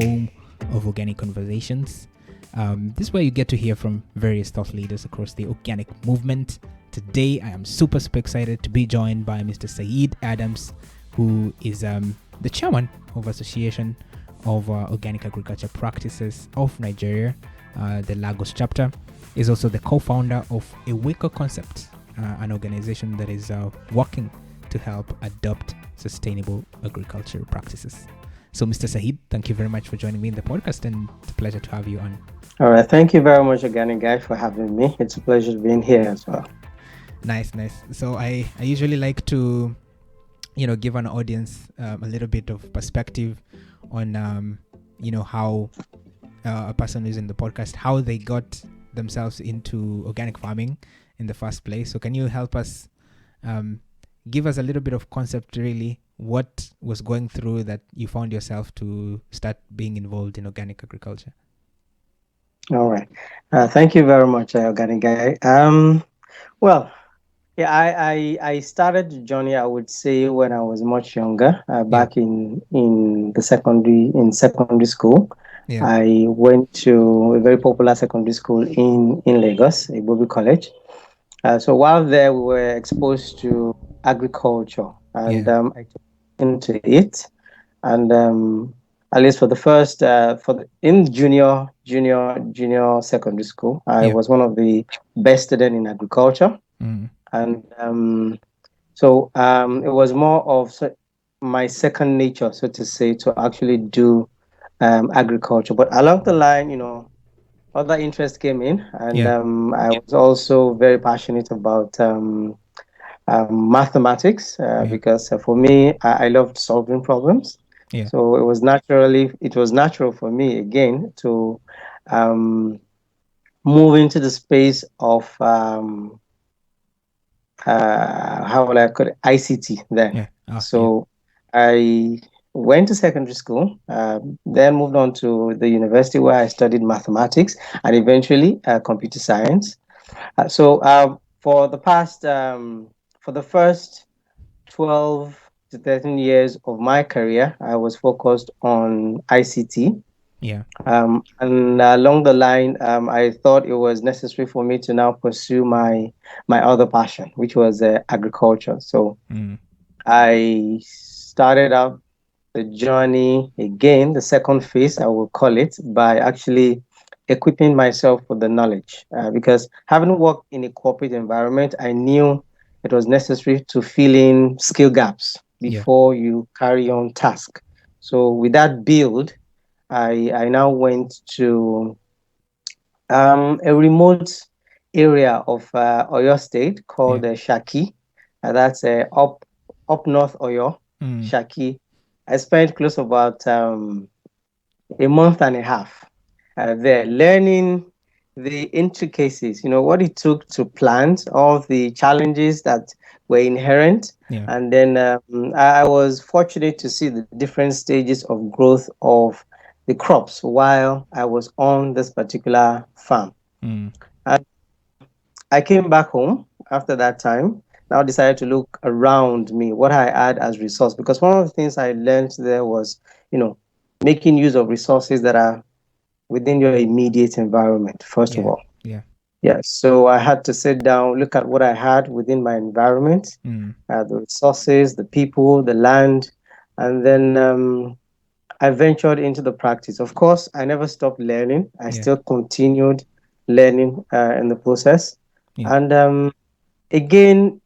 home of Organic Conversations. This is where you get to hear from various thought leaders across the organic movement. Today, I am super excited to be joined by Mr. Saheed Adams, who is the chairman of Association of Organic Agriculture Practices of Nigeria, the Lagos chapter. Is also the co-founder of Eweko Concept, an organization that is working to help adopt sustainable agricultural practices. So, Mr. Saheed, thank you very much for joining me in the podcast, and it's a pleasure to have you on. All right. Thank you very much, Organic Guy, for having me. It's a pleasure being here as well. Nice. So I usually like to, give an audience a little bit of perspective on, how a person who's in the podcast, how they got themselves into organic farming in the first place. So can you help us give us a little bit of concept, really, what was going through that you found yourself to start being involved in organic agriculture? All right. Thank you very much, Organic Guy. I started the journey, I would say, when I was much younger, back in secondary school. Yeah. I went to a very popular secondary school in Lagos, Igbobi College. So while there, we were exposed to agriculture, and I took into it. And at least for the first, in junior secondary school, I was one of the best students in agriculture. And so it was more of my second nature, so to say, to actually do agriculture. But along the line, other interests came in, and I was also very passionate about mathematics because for me, I loved solving problems. Yeah. So it was natural for me again to move into the space of how will I call it, ICT then. So I went to secondary school, then moved on to the university where I studied mathematics and eventually computer science. So for the first 12 to 13 years of my career, I was focused on ICT. Yeah. And along the line, I thought it was necessary for me to now pursue my other passion, which was agriculture. So I started out the journey again, the second phase, I will call it, by actually equipping myself with the knowledge. Because having worked in a corporate environment, I knew it was necessary to fill in skill gaps before you carry on task. So with that build, I now went to a remote area of Oyo State called Shaki. That's up north Oyo, Shaki. I spent close to about a month and a half there learning the intricacies, what it took to plant, all the challenges that were inherent. And then I was fortunate to see the different stages of growth of the crops while I was on this particular farm. And I came back home after that time. Now decided to look around me, what I had as resource, because one of the things I learned there was, making use of resources that are within your immediate environment, first of all. Yeah. So I had to sit down, look at what I had within my environment, the resources, the people, the land, and then I ventured into the practice. Of course, I never stopped learning. I still continued learning in the process. And again,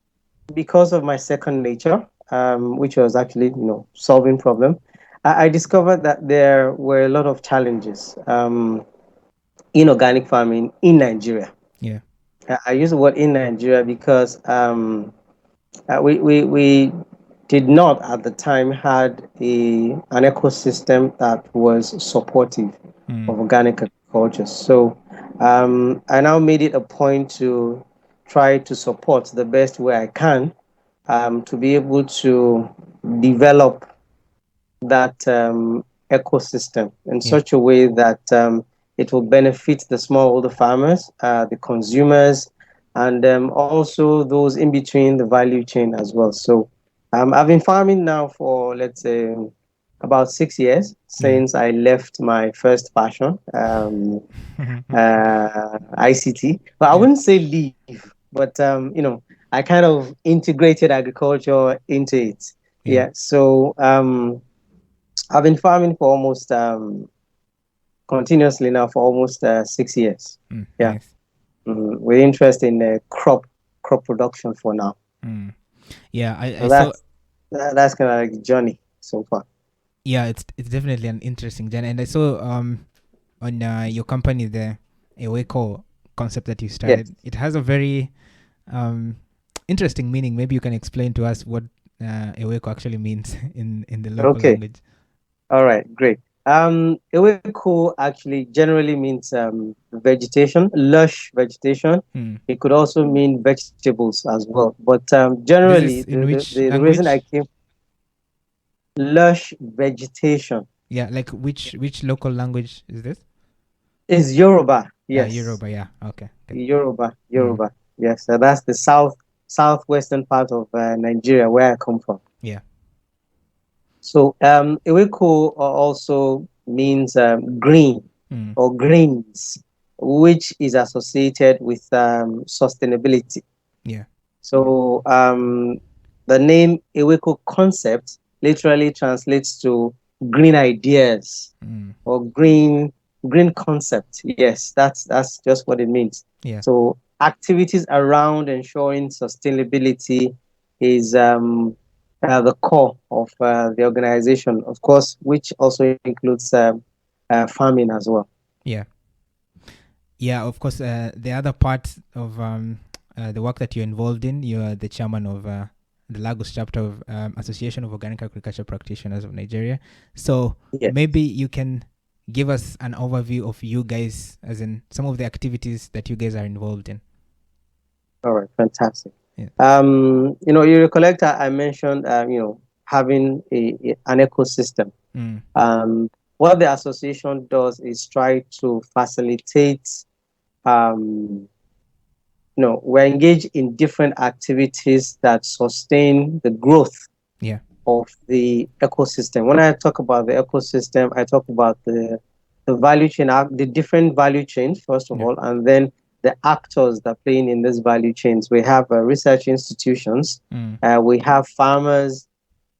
because of my second nature, which was actually, solving problem, I discovered that there were a lot of challenges in organic farming in Nigeria. Yeah. I use the word in Nigeria because we did not at the time had an ecosystem that was supportive of organic agriculture. So I now made it a point to try to support the best way I can to be able to develop that ecosystem in such a way that it will benefit the smallholder farmers, the consumers, and also those in between the value chain as well. So I've been farming now for, let's say, about 6 years Yeah. since I left my first passion, ICT. But I Yeah. wouldn't say leave, but I kind of integrated agriculture into it. Yeah. Yeah. So I've been farming for almost continuously now for almost 6 years. Yeah. Nice. With interest in crop production for now. Yeah, I So saw. that's kind of like the journey so far. Yeah, it's definitely an interesting journey, and I saw on your company the Eweko concept that you Yes. started. It has a very interesting meaning. Maybe you can explain to us what Eweko actually means in the local Okay. language. All right. Great. Eweko actually generally means vegetation, lush vegetation. It could also mean vegetables as well. But This generally, is in which the reason I language? came lush vegetation Yeah, like which local language is this? is Yoruba. Yes, Yoruba. Yeah. Okay. Good. Yoruba. Yoruba. Yes, so that's the southwestern part of Nigeria where I come from. Yeah. So Eweko also means green or greens, which is associated with sustainability. Yeah. So the name Eweko concept literally translates to green ideas or green concept. Yes, that's just what it means. Yeah. So activities around ensuring sustainability is the core of the organization, of course, which also includes farming as well. Yeah. Yeah, of course. The other part of the work that you're involved in, you're the chairman of the Lagos chapter of Association of Organic Agriculture Practitioners of Nigeria. So Yes. maybe you can give us an overview of you guys, as in some of the activities that you guys are involved in. All right, fantastic. Yeah. You recollect I mentioned, having an ecosystem. What the association does is try to facilitate, we're engaged in different activities that sustain the growth of the ecosystem. When I talk about the ecosystem, I talk about the value chain, the different value chains, first of all, and then the actors that are playing in these value chains. We have research institutions, we have farmers,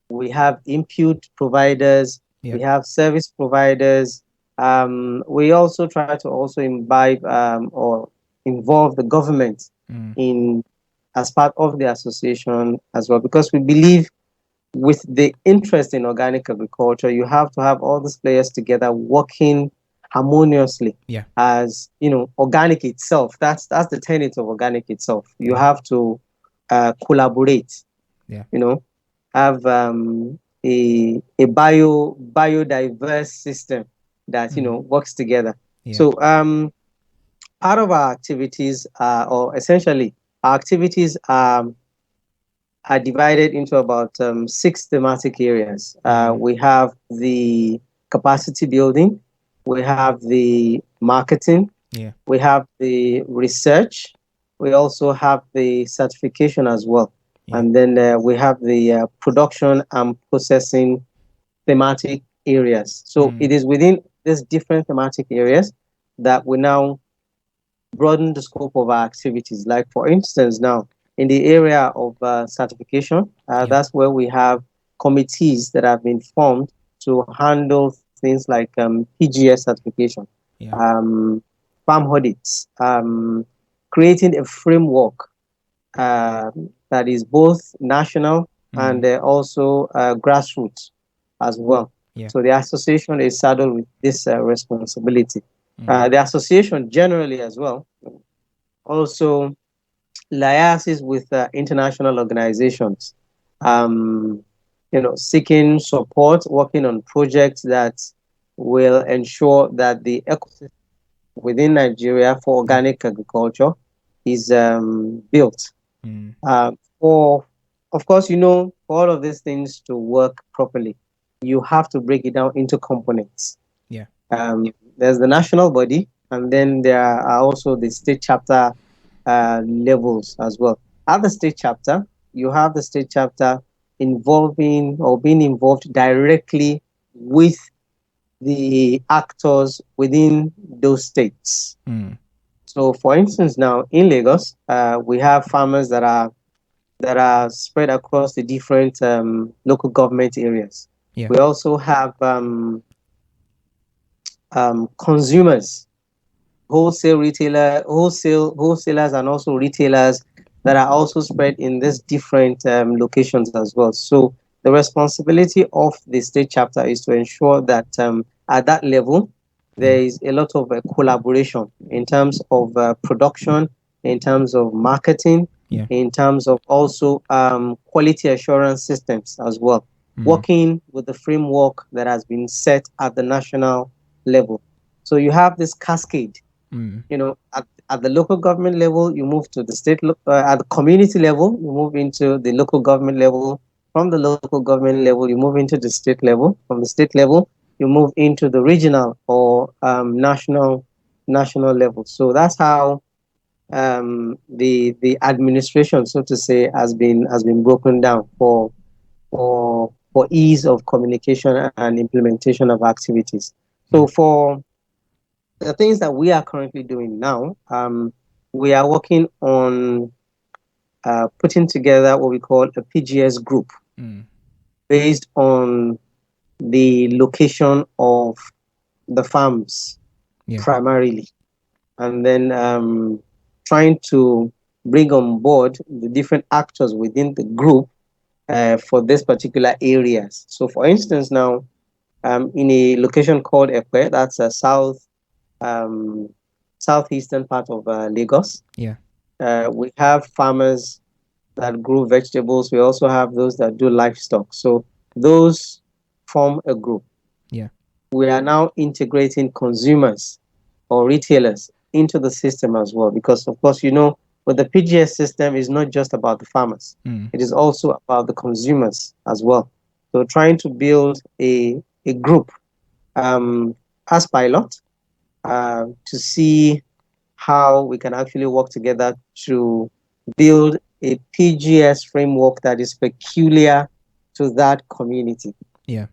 we have input providers, we have service providers. We also try to also imbibe or involve the government in as part of the association as well, because we believe with the interest in organic agriculture, you have to have all these players together working harmoniously. As organic itself, that's the tenet of organic itself. You have to collaborate. Have a biodiverse system that works together. So part of our activities or essentially our activities are divided into about 6 thematic areas. We have the capacity building, we have the marketing, we have the research, we also have the certification as well. And then we have the production and processing thematic areas. So it is within these different thematic areas that we now broaden the scope of our activities. Like, for instance, now in the area of certification, that's where we have committees that have been formed to handle things like PGS certification, farm audits, creating a framework that is both national and also grassroots as well. So the association is saddled with this responsibility. The association generally as well also liaises with international organizations, seeking support, working on projects that will ensure that the ecosystem within Nigeria for organic agriculture is built. Of course, for all of these things to work properly, you have to break it down into components. There's the national body, and then there are also the state chapter levels as well. At the state chapter, you have the state chapter involving or being involved directly with the actors within those states. So, for instance, now in Lagos, we have farmers that are spread across the different local government areas. Yeah. We also have consumers, wholesalers, and also retailers that are also spread in these different locations as well. So the responsibility of the state chapter is to ensure that at that level there is a lot of collaboration in terms of production, in terms of marketing, Yeah. in terms of also quality assurance systems as well, working with the framework that has been set at the national level. So you have this cascade, at the local government level, you move to the at the community level, you move into the local government level. From the local government level, you move into the state level. From the state level, you move into the regional or national level. So that's how the administration, so to say, has been broken down for ease of communication and implementation of activities. So for the things that we are currently doing now, we are working on putting together what we call a PGS group based on the location of the farms primarily, and then trying to bring on board the different actors within the group for this particular areas. So, for instance, now in a location called Ekwe, that's a um, southeastern part of Lagos. Yeah. We have farmers that grow vegetables. We also have those that do livestock. So those form a group. Yeah. We are now integrating consumers or retailers into the system as well, because of course, with the PGS system is not just about the farmers. It is also about the consumers as well. So trying to build a group as pilot to see how we can actually work together to build a PGS framework that is peculiar to that community. Yeah.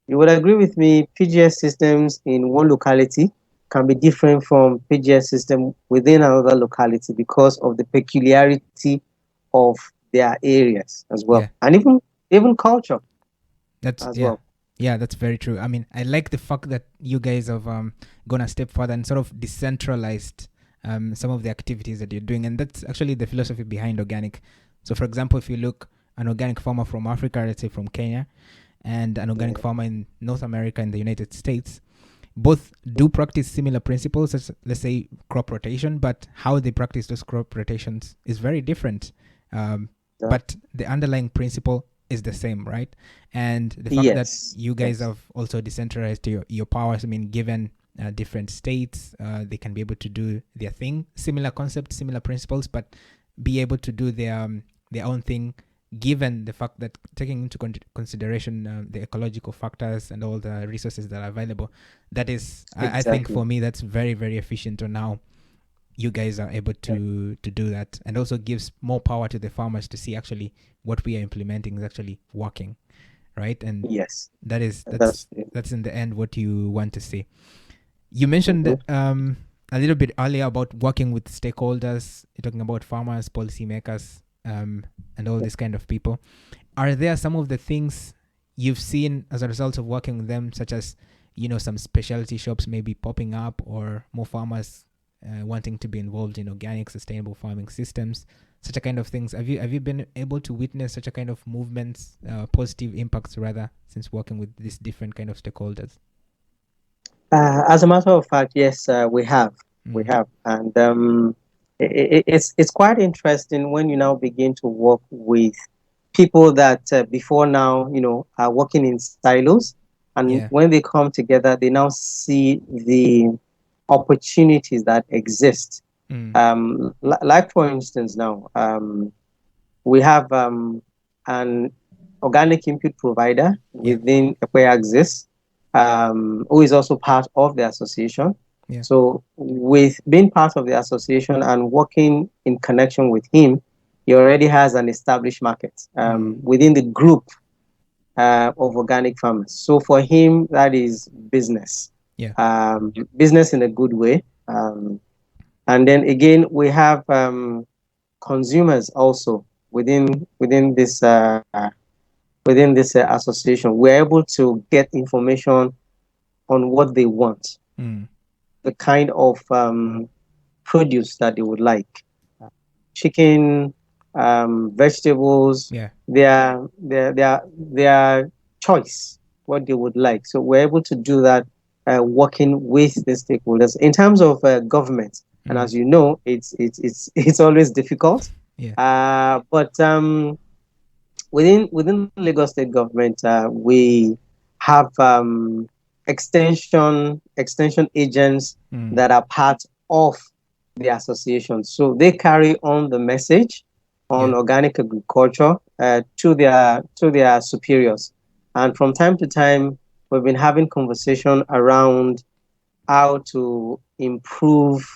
You would agree with me, PGS systems in one locality can be different from PGS system within another locality because of the peculiarity of their areas as well. Yeah. And even culture as well. Yeah, that's very true. I mean, I like the fact that you guys have gone a step further and sort of decentralized some of the activities that you're doing. And that's actually the philosophy behind organic. So, for example, if you look an organic farmer from Africa, let's say from Kenya, and an organic farmer in North America in the United States, both do practice similar principles as, let's say, crop rotation, but how they practice those crop rotations is very different. But the underlying principle is the same, right? And the fact that you guys have also decentralized your powers, I mean, given different states, they can be able to do their thing, similar concepts, similar principles, but be able to do their own thing, given the fact that taking into consideration the ecological factors and all the resources that are available. That is, I think for me, that's very, very efficient on how you guys are able to do that, and also gives more power to the farmers to see actually what we are implementing is actually working, right? And that's in the end what you want to see. You mentioned a little bit earlier about working with stakeholders. You're talking about farmers, policymakers, and all these kind of people. Are there some of the things you've seen as a result of working with them, such as some specialty shops maybe popping up, or more farmers wanting to be involved in organic, sustainable farming systems, such a kind of things? Have you been able to witness such a kind of movements, positive impacts rather, since working with these different kind of stakeholders? As a matter of fact, yes, we have. We have, and it's quite interesting when you now begin to work with people that before now, are working in silos, and when they come together, they now see the opportunities that exist. Like for instance, now we have an organic input provider within Equaxis, who is also part of the association. So with being part of the association and working in connection with him, he already has an established market. Within the group, of organic farmers. So for him, that is business, Yeah. business in a good way. And then again, we have consumers also within this association. We're able to get information on what they want, the kind of produce that they would like, chicken, vegetables, Yeah. their choice, what they would like. So we're able to do that, working with the stakeholders in terms of government. And as you know, it's always difficult. Yeah. But within Lagos State government, we have extension agents that are part of the association. So they carry on the message on organic agriculture to their superiors. And from time to time, we've been having conversation around how to improve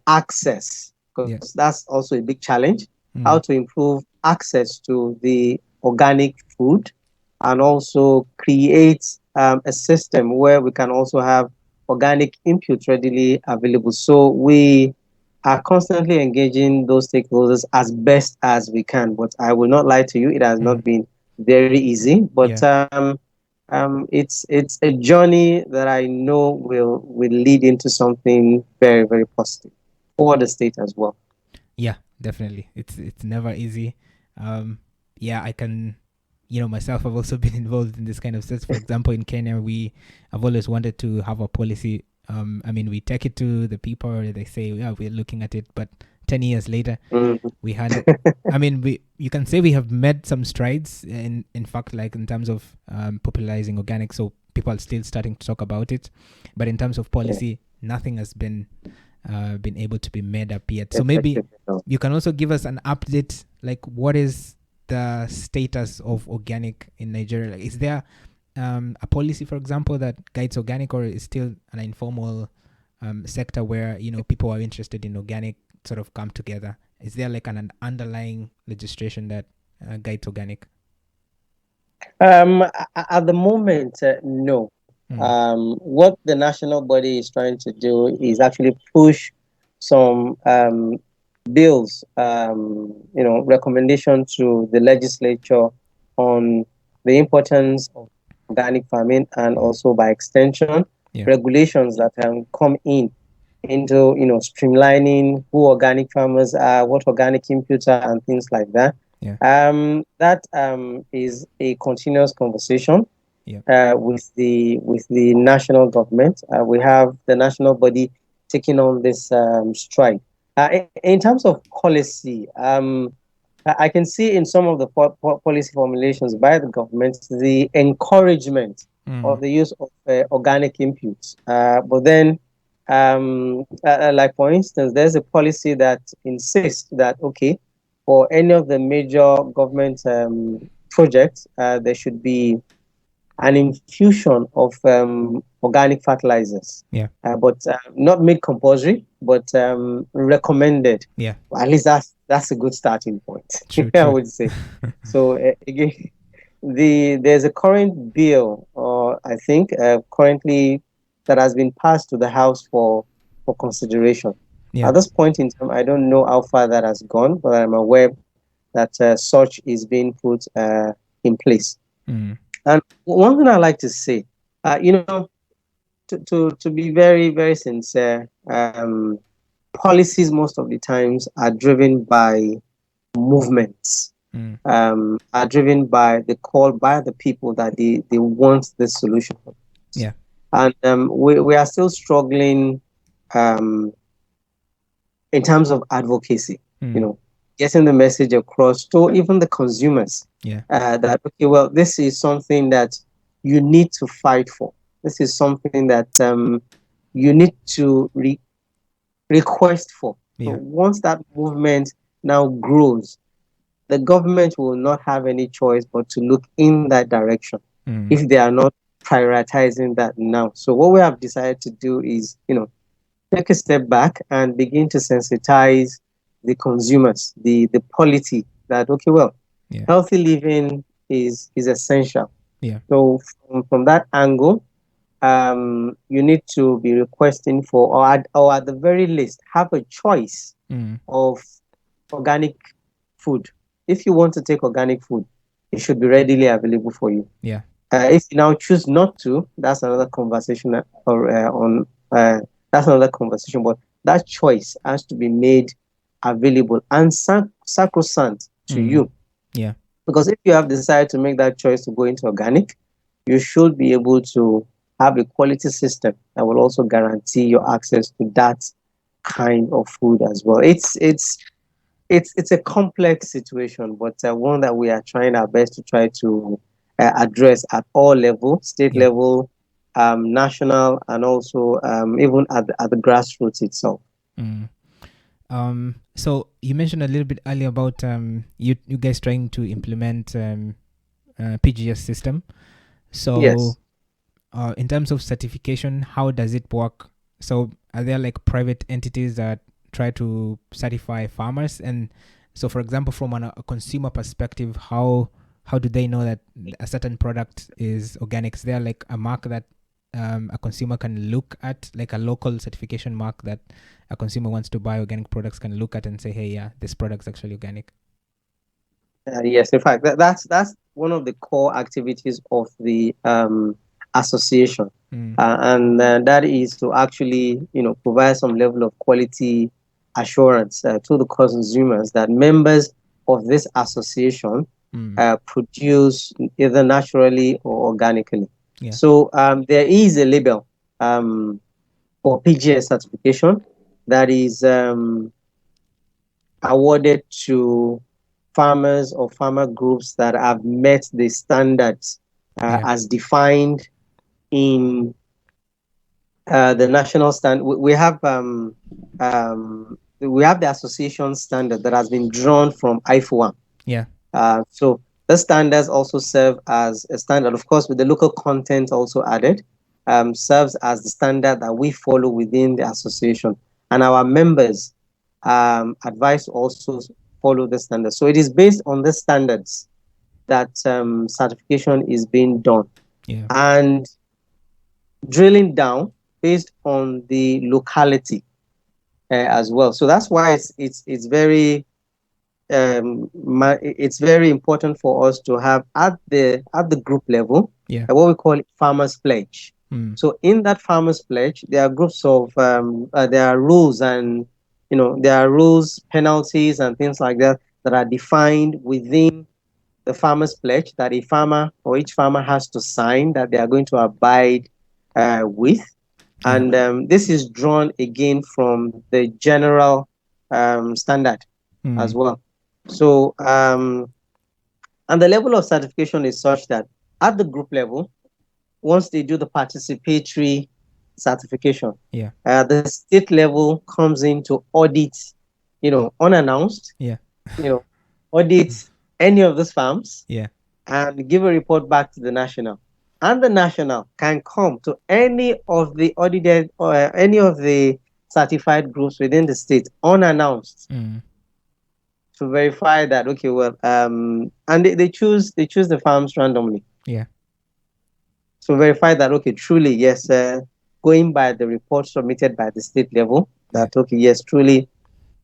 access, Yeah. because that's also a big challenge. How Mm. to improve access to the organic food, and also create a system where we can also have organic inputs readily available. So we are constantly engaging those stakeholders as best as we can. But I will not lie to you, it has not been very easy. But Yeah. it's a journey that I know will lead into something very, very positive for the state as well. Yeah, definitely. It's never easy. Yeah, I can, myself, I've also been involved in this kind of steps. For example, in Kenya, we have always wanted to have a policy. I mean, we take it to the people, they say, yeah, we're looking at it, but 10 years later, we had, I mean, you can say we have made some strides in fact, like in terms of popularizing organic, so people are still starting to talk about it, but in terms of policy, nothing has been able to be made up yet. So maybe you can also give us an update, like what is the status of organic in Nigeria? Like, is there a policy, for example, that guides organic, or is still an informal sector where people are interested in organic sort of come together? Is there like an underlying legislation that guides organic? At the moment, no. What the national body is trying to do is actually push some bills, recommendation to the legislature on the importance of organic farming, and also by extension, regulations that can come into streamlining who organic farmers are, what organic inputs are, and things like that. Yeah. That is a continuous conversation with the national government. We have the national body taking on this stride. In terms of policy, I can see in some of the policy formulations by the government the encouragement of the use of organic inputs. But then, like for instance, there's a policy that insists that, okay, for any of the major government projects, there should be an infusion of organic fertilizers. Yeah. But not made compulsory, but recommended. Yeah. Well, at least that's a good starting point. True, I true. would say. So again, there's a current bill, or I think currently, that has been passed to the House for consideration. Yeah. At this point in time, I don't know how far that has gone, but I'm aware that such is being put in place. And one thing I like to say, to be very, very sincere, policies most of the times are driven by movements, are driven by the call by the people that they want the solution. Yeah. And we are still struggling in terms of advocacy, getting the message across to even the consumers. That, okay, well, this is something that you need to fight for. This is something that you need to request for. So once that movement now grows, the government will not have any choice but to look in that direction if they are not prioritizing that now. So what we have decided to do is, take a step back and begin to sensitize the consumers, the polity that, okay, well, healthy living is essential. Yeah. So from that angle, you need to be requesting for, or at the very least, have a choice of organic food. If you want to take organic food, it should be readily available for you. Yeah. If you now choose not to, that's another conversation. That's another conversation. But that choice has to be made available and sacrosanct to you. Yeah. Because if you have decided to make that choice to go into organic, you should be able to have a quality system that will also guarantee your access to that kind of food as well. It's a complex situation, but one that we are trying our best to try to address at all levels, state Yeah. level, national, and also even at the grassroots itself. So you mentioned a little bit earlier about you guys trying to implement PGS system. So Yes. in terms of certification, how does it work? So are there like private entities that try to certify farmers? And so, for example, from a consumer perspective, how do they know that a certain product is organic? Is there like a mark that a consumer can look at, like a local certification mark that a consumer wants to buy organic products can look at and say, hey, yeah, this product's actually organic? Yes, in fact, that's one of the core activities of the association, and that is to actually, provide some level of quality assurance to the consumers that members of this association produce either naturally or organically. Yeah. So there is a label for PGS certification that is awarded to farmers or farmer groups that have met the standards as defined in the national standard. We have the association standard that has been drawn from IFOAM. Yeah. So the standards also serve as a standard, of course, with the local content also added, serves as the standard that we follow within the association. And our members advise also follow the standards. So it is based on the standards that certification is being done. Yeah. And drilling down based on the locality as well. So that's why it's very it's very important for us to have at the group level what we call farmers pledge. So in that farmers pledge, there are groups of there are rules, and there are rules, penalties, and things like that that are defined within the farmers pledge that a farmer or each farmer has to sign that they are going to abide with. And this is drawn again from the general standard as well. So, and the level of certification is such that at the group level, once they do the participatory certification, the state level comes in to audit, unannounced, audit any of these farms, and give a report back to the national. And the national can come to any of the audited or any of the certified groups within the state unannounced to verify that, okay, well, and they choose the farms randomly. Yeah. So verify that, okay, truly, yes, going by the report submitted by the state level, that, okay, yes, truly,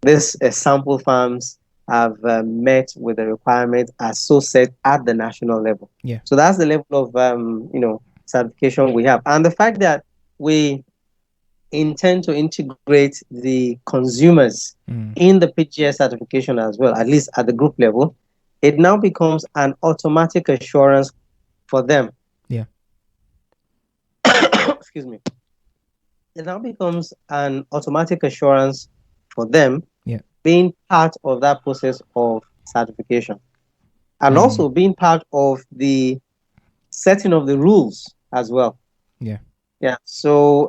this sample farms have met with the requirement as so set at the national level. Yeah. So that's the level of, certification we have. And the fact that we intend to integrate the consumers in the PGS certification as well, at least at the group level, it now becomes an automatic assurance for them. Yeah. Excuse me. It now becomes an automatic assurance for them being part of that process of certification. And also being part of the setting of the rules as well. Yeah. Yeah. So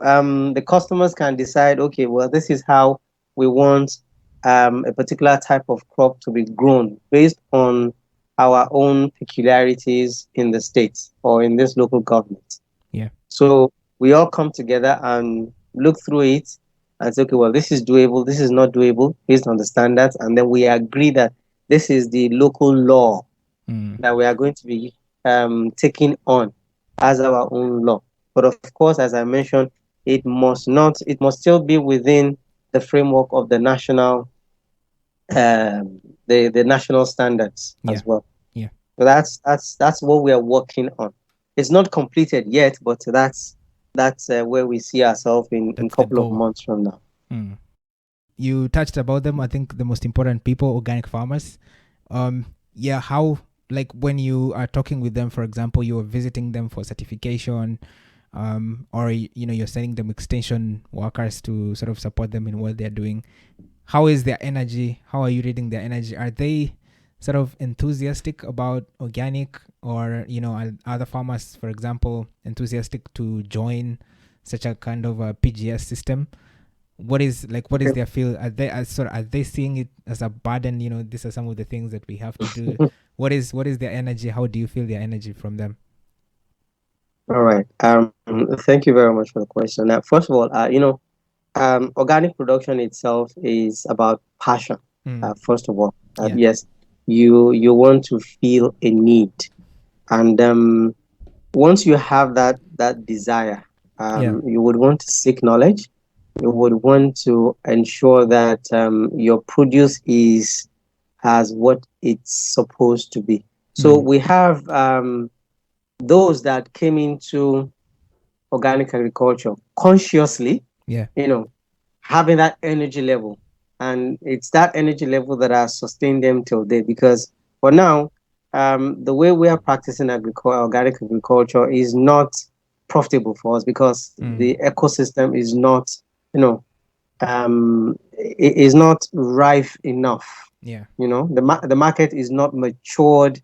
the customers can decide, okay, well, this is how we want a particular type of crop to be grown based on our own peculiarities in the states or in this local government. Yeah. So we all come together and look through it and say, okay, well, this is doable, this is not doable based on the standards. And then we agree that this is the local law that we are going to be taking on as our own law. But of course, as I mentioned, it must still be within the framework of the national the national standards Yeah. as well. Yeah. So that's what we are working on. It's not completed yet, but that's where we see ourselves in a That's the couple of goal. months from now. You touched about them. I think the most important people, organic farmers. Yeah, how, like, when you are talking with them, for example, you are visiting them for certification, or you're sending them extension workers to sort of support them in what they're doing. How is their energy? How are you reading their energy? Are they sort of enthusiastic about organic, or are other farmers, for example, enthusiastic to join such a kind of a PGS system? What is their feel? Are they seeing it as a burden? These are some of the things that we have to do. What is their energy? How do you feel their energy from them? All right. Thank you very much for the question. First of all, organic production itself is about passion. First of all, Yeah. yes, you want to feel a need, and once you have that desire, Yeah. you would want to seek knowledge. You would want to ensure that your produce is as what it's supposed to be. So we have those that came into organic agriculture consciously, Yeah. having that energy level. And it's that energy level that has sustained them till date. Because for now, the way we are practicing organic agriculture is not profitable for us because the ecosystem is not, it is not rife enough. Yeah. The market is not matured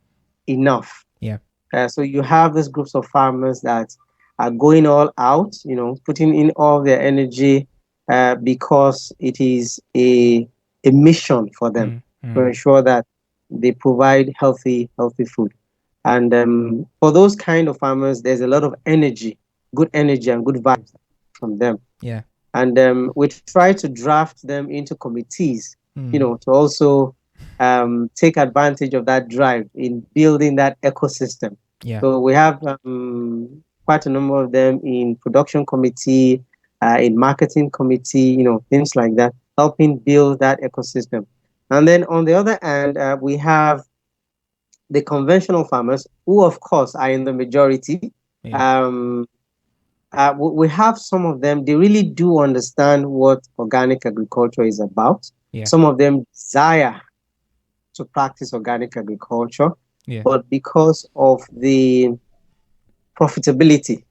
enough. Yeah. So you have these groups of farmers that are going all out, putting in all their energy because it is a mission for them to ensure that they provide healthy food. And for those kind of farmers, there's a lot of good energy and good vibes from them. Yeah. And we try to draft them into committees, to also take advantage of that drive in building that ecosystem. Yeah. So we have quite a number of them in production committee, in marketing committee, things like that, helping build that ecosystem. And then on the other hand, we have the conventional farmers, who of course are in the majority. Yeah. We have some of them, they really do understand what organic agriculture is about. Yeah. Some of them desire to practice organic agriculture, Yeah. but because of the profitability,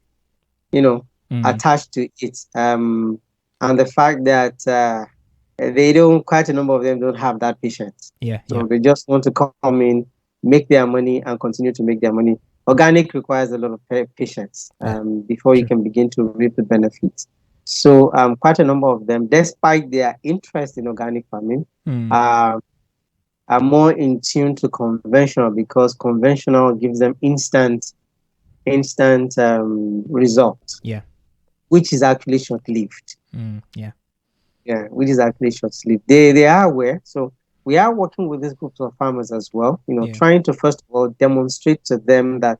attached to it, and the fact that quite a number of them don't have that patience. Yeah. So they just want to come in, make their money, and continue to make their money. Organic requires a lot of patience before you can begin to reap the benefits. So quite a number of them, despite their interest in organic farming, are more in tune to conventional because conventional gives them instant result. Yeah. Which is actually short-lived. Yeah. Yeah, which is actually short-lived. They are aware. So we are working with these groups of farmers as well, trying to first of all demonstrate to them that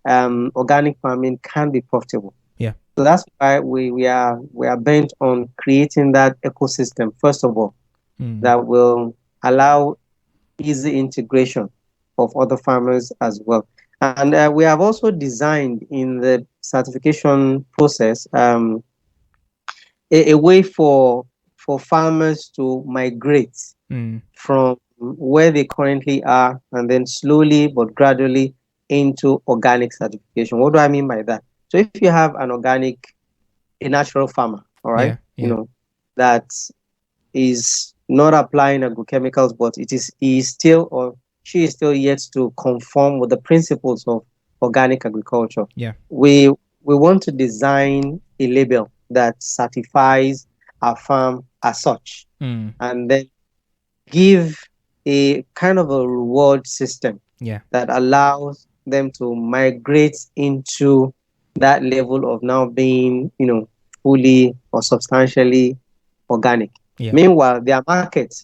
organic farming can be profitable. Yeah. So that's why we are bent on creating that ecosystem, first of all, that will allow easy integration of other farmers as well. And we have also designed in the certification process a way for farmers to migrate from where they currently are and then slowly but gradually into organic certification. What do I mean by that? So if you have a natural farmer, all right, that is not applying agrochemicals, but he is still or she is still yet to conform with the principles of organic agriculture. Yeah. We want to design a label that certifies our farm as such, and then give a kind of a reward system that allows them to migrate into that level of now being, fully or substantially organic. Yeah. Meanwhile, their market,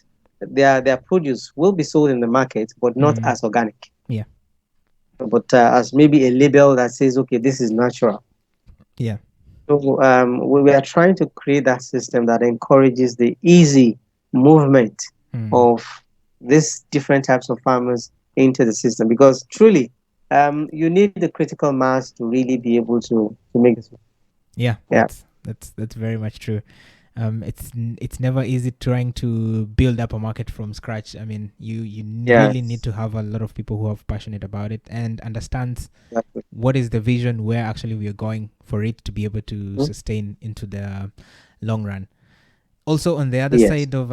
their produce will be sold in the market, but not as organic. Yeah. but as maybe a label that says, okay, this is natural. Yeah. So we are trying to create that system that encourages the easy movement of these different types of farmers into the system, because truly you need the critical mass to really be able to make this. Yeah, Yeah. that's very much true. It's never easy trying to build up a market from scratch. I mean, you really need Yes. to have a lot of people who are passionate about it and understands Exactly. what is the vision, where actually we are going for it to be able to sustain into the long run. Also, on the other Yes. side of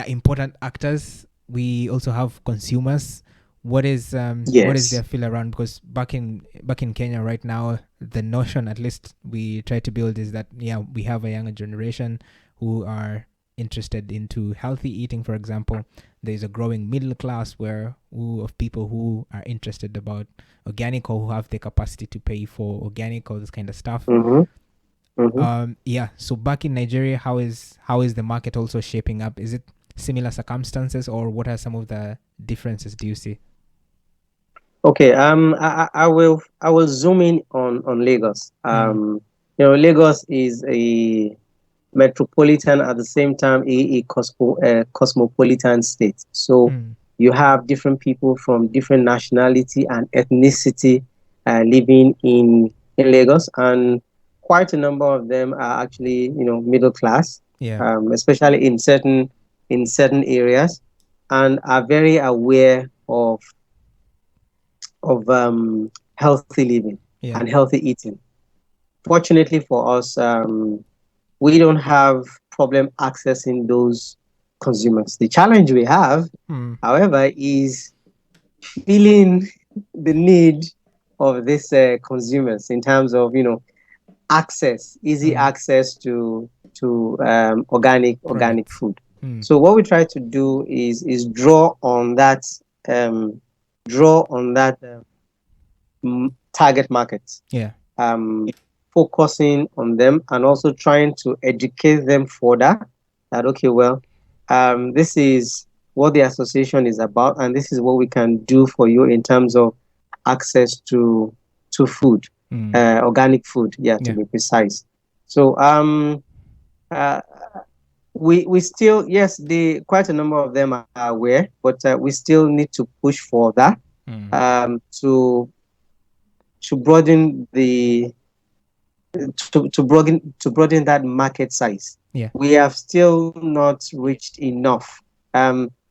important actors, we also have consumers. What is Yes. their feel around? Because back in Kenya right now, the notion, at least we try to build, is that we have a younger generation who are interested into healthy eating. For example, there is a growing middle class of people who are interested about organic, or who have the capacity to pay for organic, all this kind of stuff. Mm-hmm. Mm-hmm. So back in Nigeria, how is the market also shaping up? Is it similar circumstances, or what are some of the differences do you see? Okay. I will zoom in on Lagos. Mm. Lagos is a metropolitan, at the same time a cosmopolitan state. So Mm. you have different people from different nationality and ethnicity living in Lagos, and quite a number of them are actually middle class, Yeah. especially in certain areas, and are very aware of healthy living and Yeah. healthy eating. Fortunately for us, we don't have problem accessing those consumers. The challenge we have, Mm. however, is feeling the need of these consumers in terms of access, easy Mm. access to organic Products. food. Mm. So what we try to do is um, draw on that target market, Yeah. um, focusing on them and also trying to educate them further that, okay, well, this is what the association is about, and this is what we can do for you in terms of access to food, Mm. organic food, yeah, to Yeah. be precise. So uh, we still, yes, the quite a number of them are aware, but we still need to push for that, Mm. to broaden to broaden that market size. Yeah. We have still not reached enough.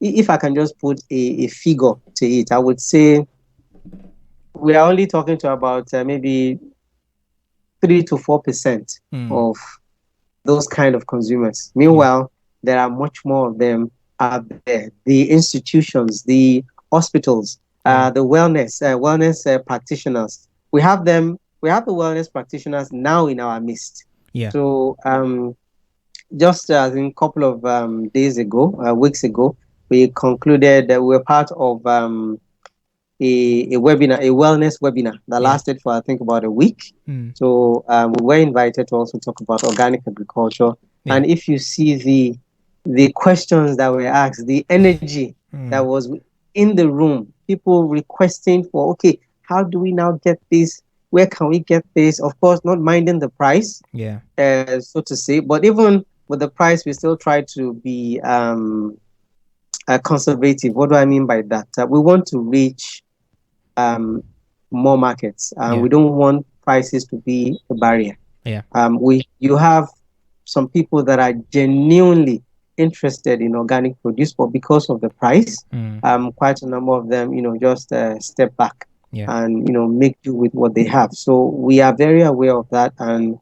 If I can just put a figure to it, I would say we are only talking to about maybe 3 to 4% Mm. of those kind of consumers. Yeah. Meanwhile, there are much more of them out there. The institutions, the hospitals, Yeah. the wellness practitioners. We have them. We have the wellness practitioners now in our midst. Yeah. So just I think a couple of weeks ago, we concluded that we were part of a webinar, a wellness webinar that Yeah. lasted for I think about a week. Mm. So we were invited to also talk about organic agriculture. Yeah. And if you see the questions that were asked, the energy that Mm. was in the room, people requesting for, okay, how do we now get this? Where can we get this? Of course, not minding the price, Yeah. so to say. But even with the price, we still try to be conservative. What do I mean by that? We want to reach um, more markets. Yeah. We don't want prices to be a barrier. Yeah. You have some people that are genuinely interested in organic produce, but because of the price, Mm. quite a number of them, just step back Yeah. and make do with what they have. So we are very aware of that and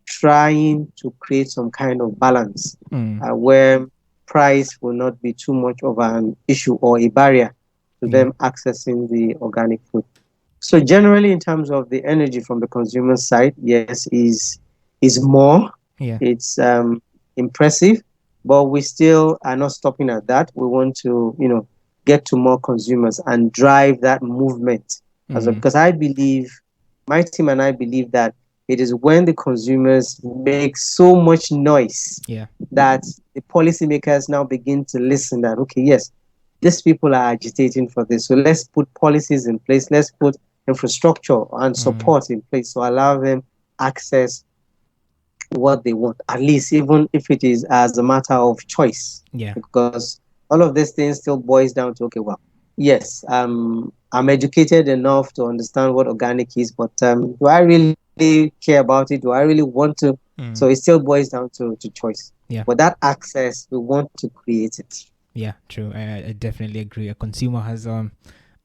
trying to create some kind of balance Mm. where price will not be too much of an issue or a barrier to Yeah. them accessing the organic food. So generally, in terms of the energy from the consumer side, yes, is more. Yeah. It's impressive, but we still are not stopping at that. We want to, get to more consumers and drive that movement as well. Mm. Because I believe, my team and I believe that it is when the consumers make so much noise Yeah. that the policymakers now begin to listen. That, okay, yes, these people are agitating for this. So let's put policies in place. Let's put infrastructure and support in place to allow them access what they want, at least even if it is as a matter of choice. Yeah. Because all of these things still boils down to, okay, well, yes, I'm educated enough to understand what organic is, but do I really care about it? Do I really want to? So it still boils down to choice. Yeah. But that access, we want to create it. Yeah, true. I definitely agree. A consumer has a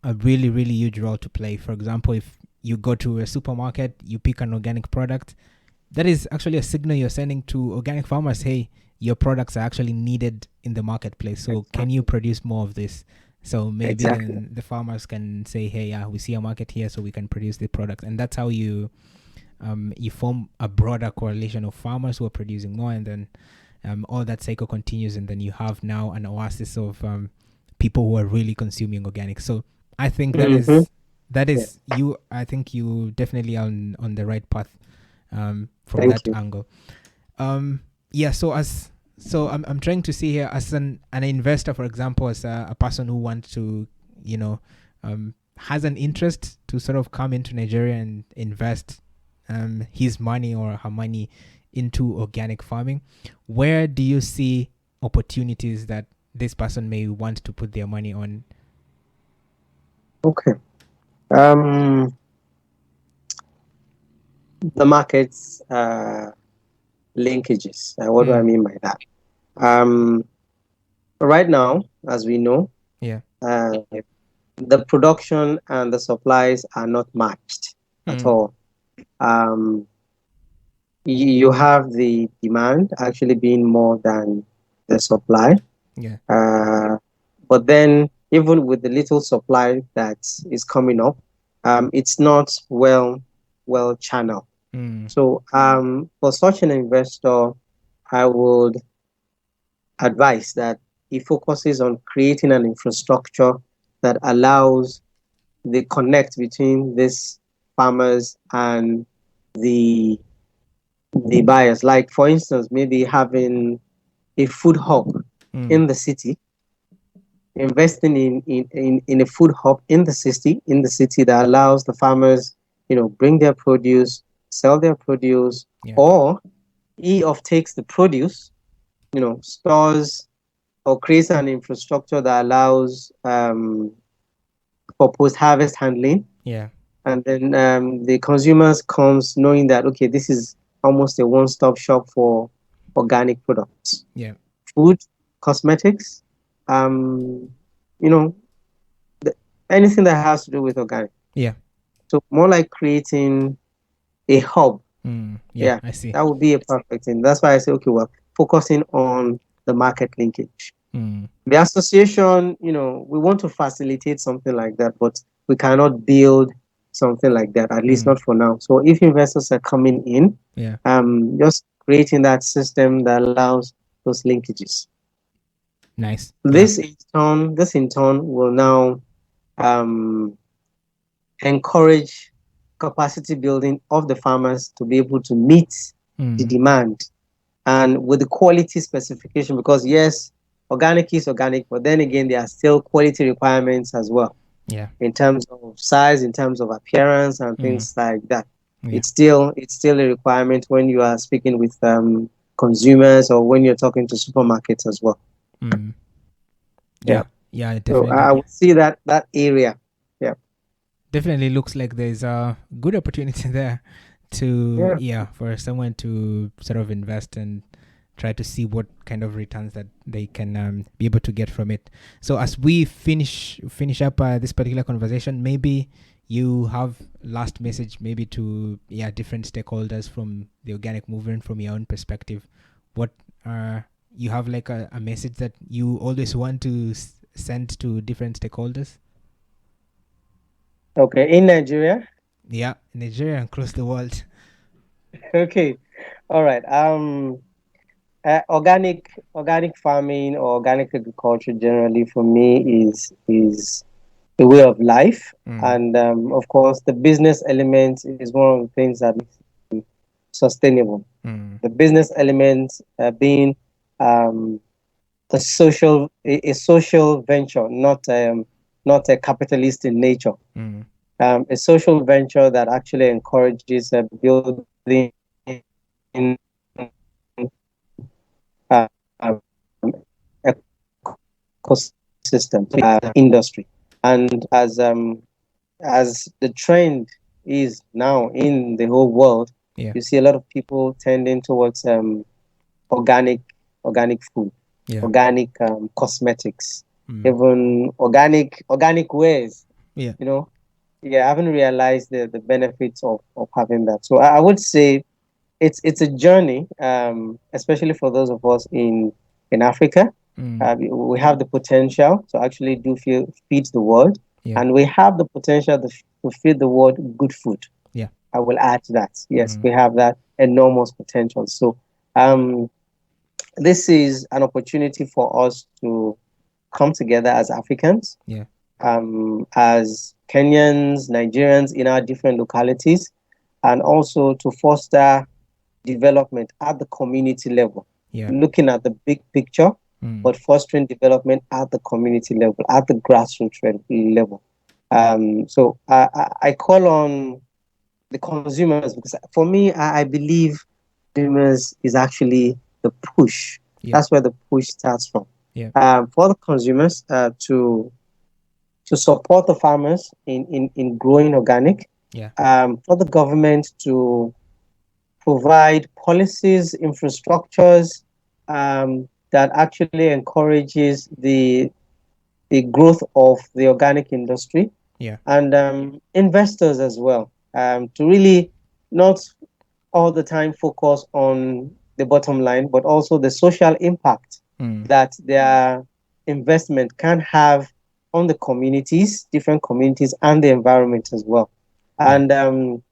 really, really huge role to play. For example, if you go to a supermarket, you pick an organic product, that is actually a signal you're sending to organic farmers. Hey, your products are actually needed in the marketplace. So Exactly. can you produce more of this? So maybe Exactly. then the farmers can say, hey, yeah, we see a market here, so we can produce the product. And that's how you form a broader correlation of farmers who are producing more, and then all that cycle continues, and then you have now an oasis of people who are really consuming organic. So I think that is Yeah. you. I think you definitely are on the right path from Thank that you. angle. Yeah. So I'm trying to see here as an investor, for example, as a person who wants to, has an interest to sort of come into Nigeria and invest his money or her money into organic farming. Where do you see opportunities that this person may want to put their money on? Okay. Um, the markets linkages. What do I mean by that? Um, right now, as we know, Yeah. the production and the supplies are not matched at all. Um, you have the demand actually being more than the supply. Yeah. But then, even with the little supply that is coming up, it's not well channeled. So, for such an investor, I would advise that he focuses on creating an infrastructure that allows the connect between these farmers and the the buyers. Like for instance, maybe having a food hub in the city, investing in a food hub in the city that allows the farmers, bring their produce, sell their produce, Yeah. or he takes the produce, stores or creates an infrastructure that allows for post-harvest handling, Yeah. and then the consumers comes knowing that, okay, this is almost a one-stop shop for organic products, Yeah. food, cosmetics, um, you know, anything that has to do with organic. Yeah. So more like creating a hub. Yeah, Yeah, I see. that would be a perfect thing. That's why I say, okay, well, focusing on the market linkage. The association, we want to facilitate something like that, but we cannot build something like that, at least not for now. So if investors are coming in, Yeah. just creating that system that allows those linkages. Nice. Yeah. This in turn will now um, encourage capacity building of the farmers to be able to meet the demand and with the quality specification, because yes, organic is organic, but then again, there are still quality requirements as well. Yeah. In terms of size, in terms of appearance and things like that. Yeah. It's still a requirement when you are speaking with consumers or when you're talking to supermarkets as well. Yeah. Yeah, So definitely. I would see that area. Yeah. Definitely looks like there's a good opportunity there to for someone to sort of invest and try to see what kind of returns that they can be able to get from it. So as we finish up this particular conversation, maybe you have last message maybe to different stakeholders from the organic movement from your own perspective. What you have like a message that you always want to send to different stakeholders? Okay. In Nigeria. Yeah, Nigeria and across the world. Okay. All right. Organic farming or organic agriculture generally for me is a way of life, and of course the business element is one of the things that makes it sustainable. The business element being the social a social venture, not a capitalist in nature. A social venture that actually encourages building ecosystem industry, and as the trend is now in the whole world, Yeah. you see a lot of people tending towards organic food, Yeah. organic cosmetics, Mm. even organic wares. Yeah. You know, yeah, I haven't realized the benefits of having that. So I would say it's a journey, especially for those of us in Africa. Mm. We have the potential to actually feed the world, Yeah. and we have the potential to feed the world good food. Yeah. I will add to that. Yes, Mm. we have that enormous potential. So, um, this is an opportunity for us to come together as Africans, Yeah. as Kenyans, Nigerians in our different localities, and also to foster development at the community level, Yeah. looking at the big picture, Mm. but fostering development at the community level, at the grassroots level. So I call on the consumers, because for me, I believe consumers is actually the push. Yeah. That's where the push starts from. Yeah. For the consumers to support the farmers in growing organic, Yeah. for the government to provide policies, infrastructures that actually encourages the growth of the organic industry, Yeah. and investors as well, to really not all the time focus on the bottom line, but also the social impact Mm. that their investment can have on the communities, different communities, and the environment as well. Yeah. And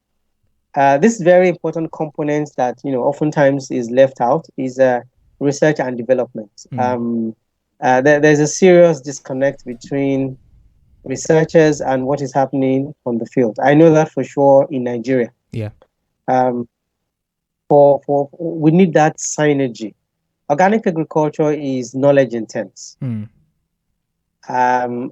this very important component that oftentimes is left out is research and development. Mm. There's a serious disconnect between researchers and what is happening on the field. I know that for sure in Nigeria. Yeah. Um, for we need that synergy. Organic agriculture is knowledge intense. Mm. An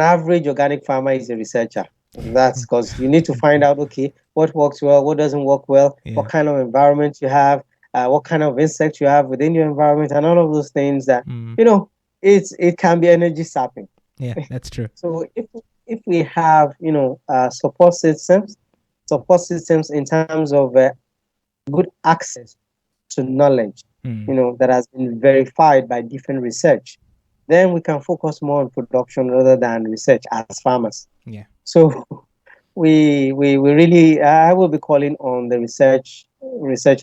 average organic farmer is a researcher. That's because you need to find out, okay, what works well, what doesn't work well, what Yeah. kind of environment you have, what kind of insects you have within your environment, and all of those things that Mm. you know it can be energy sapping. Yeah. That's true. So if we have support systems in terms of good access to knowledge, Mm. that has been verified by different research, then we can focus more on production rather than research as farmers. Yeah. So we really, I will be calling on the research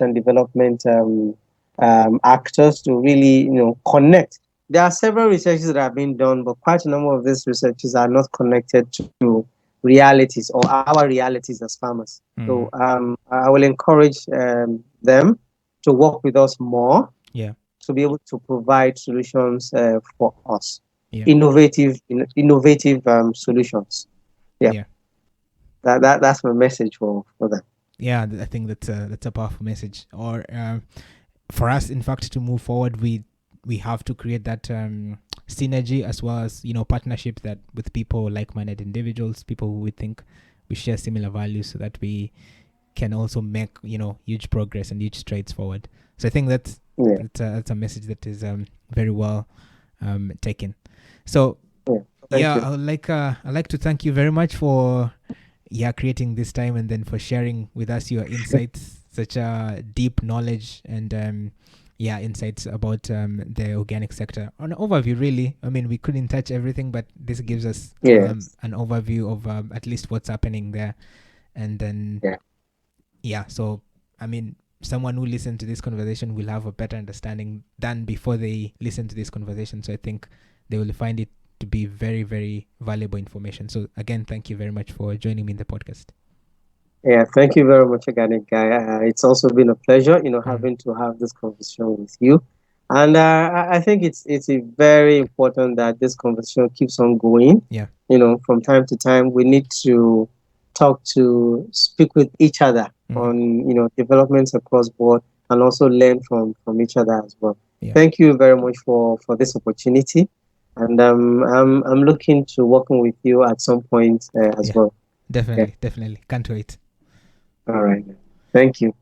and development actors to really connect. There are several researches that have been done, but quite a number of these researches are not connected to realities or our realities as farmers. Mm. So I will encourage them to work with us more Yeah. to be able to provide solutions for us, Yeah. innovative solutions. Yeah, Yeah. that's my message for them. Yeah. I think that's a powerful message. Or for us, in fact, to move forward, we have to create that synergy, as well as partnership that with people, like-minded individuals, people who we think we share similar values, so that we can also make huge progress and huge strides forward. So I think that's Yeah, that's a message that is very well taken. So yeah. Thank yeah, you. I'd like to thank you very much for creating this time, and then for sharing with us your insights, such a deep knowledge, and insights about the organic sector. An overview, really. I mean, we couldn't touch everything, but this gives us Yes. an overview of at least what's happening there. And then so I mean, someone who listens to this conversation will have a better understanding than before they listen to this conversation. So I think they will find it to be very, very valuable information. So again, thank you very much for joining me in the podcast. Yeah, thank you very much again, Guy. It's also been a pleasure, Mm. having to have this conversation with you. And I think it's very important that this conversation keeps on going. Yeah. From time to time, we need to speak with each other Mm. on, developments across board, and also learn from each other as well. thank you very much for this opportunity, and I'm looking to working with you at some point as well. Definitely, definitely. Can't wait. All right. Thank you.